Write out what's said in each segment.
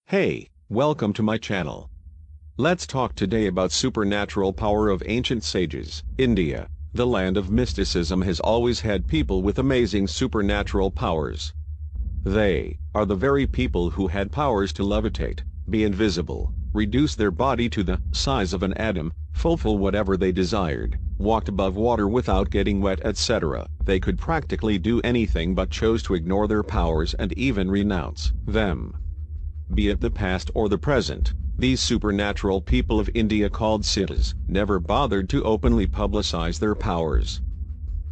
Hey, welcome to my channel. Let's talk today about supernatural power of ancient sages. India, the land of mysticism, has always had people with amazing supernatural powers. They are the very people who had powers to levitate, be invisible, reduce their body to the size of an atom, fulfill whatever they desired, walked above water without getting wet, etc. They could practically do anything but chose to ignore their powers and even renounce them. Be it the past or the present, these supernatural people of India, called siddhas, never bothered to openly publicize their powers.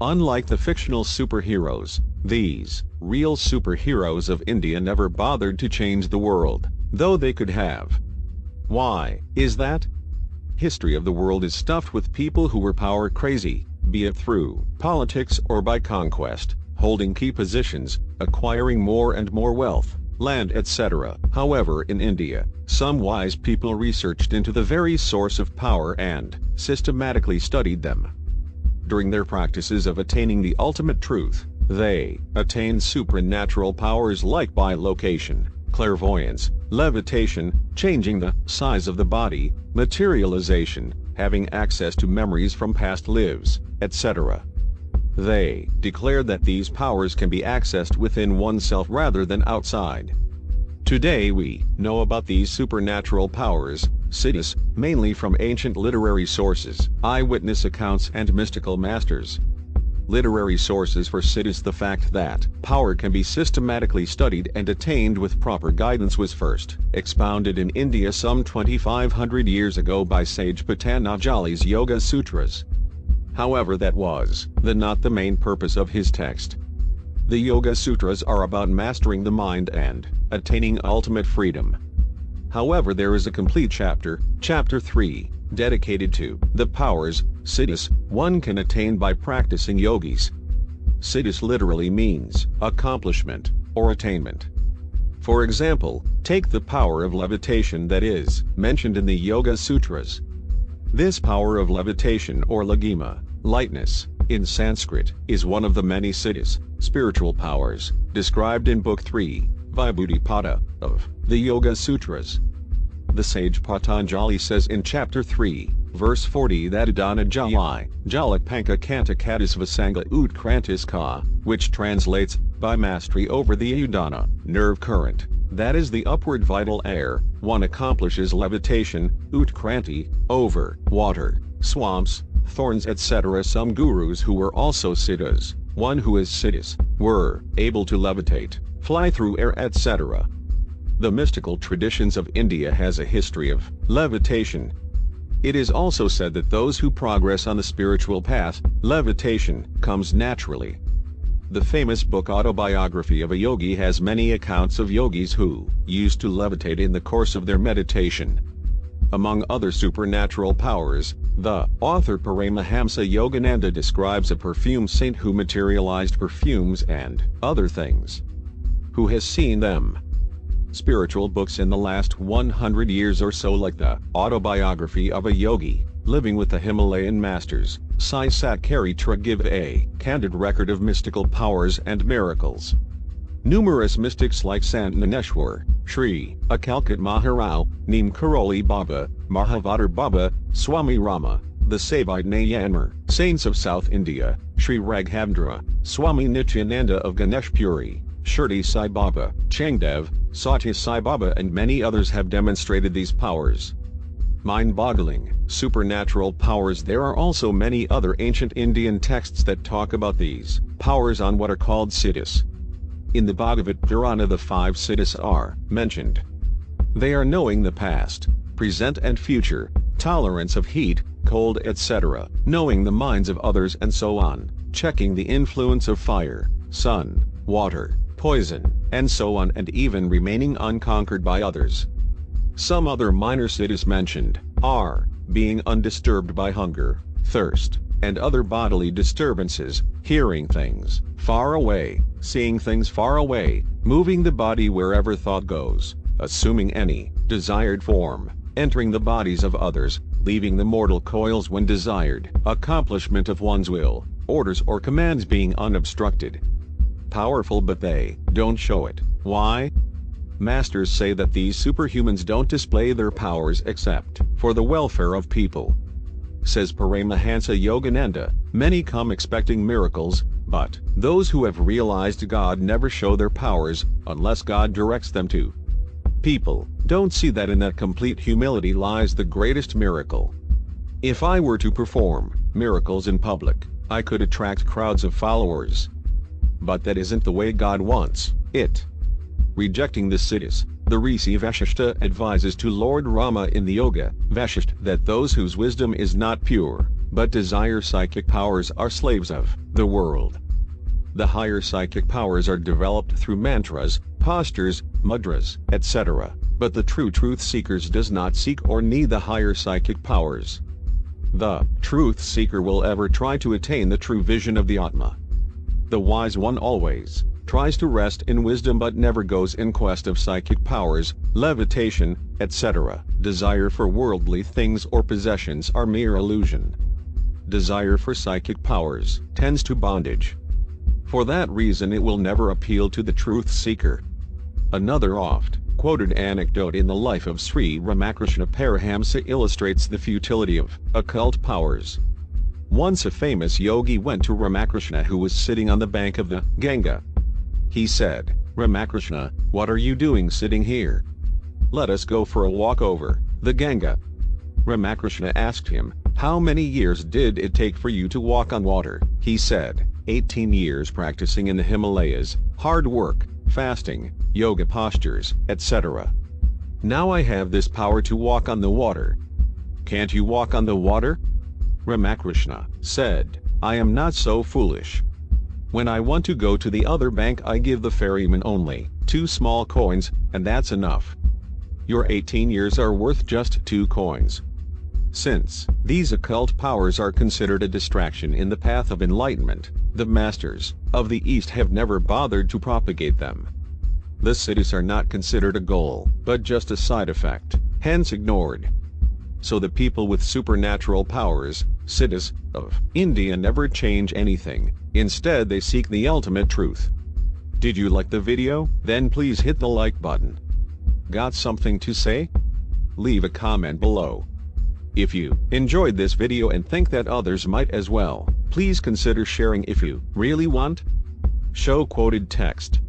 Unlike the fictional superheroes, these real superheroes of India never bothered to change the world, though they could have. Why is that? History of the world is stuffed with people who were power crazy, be it through politics or by conquest, holding key positions, acquiring more and more wealth, land, etc. However, in India, some wise people researched into the very source of power and systematically studied them. During their practices of attaining the ultimate truth, they attained supernatural powers like bilocation, clairvoyance, levitation, changing the size of the body, materialization, having access to memories from past lives, etc. They declared that these powers can be accessed within oneself rather than outside. Today we know about these supernatural powers, siddhas, mainly from ancient literary sources, eyewitness accounts and mystical masters. Literary sources for siddhas. The fact that power can be systematically studied and attained with proper guidance was first expounded in India some 2500 years ago by sage Patanjali's Yoga Sutras. However, that was not the main purpose of his text. The Yoga Sutras are about mastering the mind and attaining ultimate freedom. However, there is a complete chapter, Chapter 3, dedicated to the powers, siddhas, one can attain by practicing yogis. Siddhas literally means accomplishment or attainment. For example, take the power of levitation that is mentioned in the Yoga Sutras. This power of levitation, or lagima, lightness, in Sanskrit, is one of the many siddhas, spiritual powers, described in Book 3, Vibhuti-pada, of the Yoga Sutras. The sage Patanjali says in Chapter 3, verse 40 that Adana Jali, Jalakpanka Kantakatis Vasanga Utkrantis Ka, which translates, by mastery over the Udana, nerve current, that is the upward vital air, one accomplishes levitation, utkranti, over water, swamps, thorns, etc. Some gurus who were also siddhas, one who is siddhas, were able to levitate, fly through air, etc. The mystical traditions of India has a history of levitation. It is also said that those who progress on the spiritual path, levitation comes naturally. The famous book Autobiography of a Yogi has many accounts of yogis who used to levitate in the course of their meditation. Among other supernatural powers, the author Paramahamsa Yogananda describes a perfume saint who materialized perfumes and other things. Who has seen them? Spiritual books in the last 100 years or so, like the Autobiography of a Yogi, Living with the Himalayan Masters, Sai Satkaritra, give a candid record of mystical powers and miracles. Numerous mystics like Sant Naneshwar, Sri Akalkat Maharao, Neem Karoli Baba, Mahavatar Baba, Swami Rama, the Savite Nayanmar, saints of South India, Sri Raghavendra, Swami Nityananda of Ganesh Puri, Shirdi Sai Baba, Changdev, Satya Sai Baba, and many others have demonstrated these powers. Mind-boggling, supernatural powers. There are also many other ancient Indian texts that talk about these powers on what are called siddhas. In the Bhagavad Purana, the 5 siddhas are mentioned. They are knowing the past, present and future, tolerance of heat, cold, etc., knowing the minds of others and so on, checking the influence of fire, sun, water, poison, and so on, and even remaining unconquered by others. Some other minor siddhas mentioned are being undisturbed by hunger, thirst, and other bodily disturbances, hearing things far away, seeing things far away, moving the body wherever thought goes, assuming any desired form, entering the bodies of others, leaving the mortal coils when desired, accomplishment of one's will, orders or commands being unobstructed. Powerful, but they don't show it. Why? Masters say that these superhumans don't display their powers except for the welfare of people. Says Paramahansa Yogananda, many come expecting miracles, but those who have realized God never show their powers unless God directs them to. People don't see that in that complete humility lies the greatest miracle. If I were to perform miracles in public, I could attract crowds of followers. But that isn't the way God wants it. Rejecting the siddhas, the Rishi Vashishta advises to Lord Rama in the Yoga Vashishta that those whose wisdom is not pure, but desire psychic powers are slaves of the world. The higher psychic powers are developed through mantras, postures, mudras, etc., but the true truth seekers does not seek or need the higher psychic powers. The truth seeker will ever try to attain the true vision of the Atma. The wise one always tries to rest in wisdom but never goes in quest of psychic powers, levitation, etc. Desire for worldly things or possessions are mere illusion. Desire for psychic powers tends to bondage. For that reason it will never appeal to the truth seeker. Another oft-quoted anecdote in the life of Sri Ramakrishna Parahamsa illustrates the futility of occult powers. Once a famous yogi went to Ramakrishna, who was sitting on the bank of the Ganga. He said, "Ramakrishna, what are you doing sitting here? Let us go for a walk over the Ganga." Ramakrishna asked him, "How many years did it take for you to walk on water?" He said, 18 years practicing in the Himalayas, hard work, fasting, yoga postures, etc. Now I have this power to walk on the water. Can't you walk on the water?" Ramakrishna said, "I am not so foolish. When I want to go to the other bank I give the ferryman only 2 small coins, and that's enough. Your 18 years are worth just 2 coins. Since these occult powers are considered a distraction in the path of enlightenment, the masters of the East have never bothered to propagate them. The siddhas are not considered a goal, but just a side effect, hence ignored. So the people with supernatural powers, siddhas, of India never change anything, instead they seek the ultimate truth. Did you like the video? Then please hit the like button. Got something to say? Leave a comment below. If you enjoyed this video and think that others might as well, please consider sharing if you really want. Show quoted text.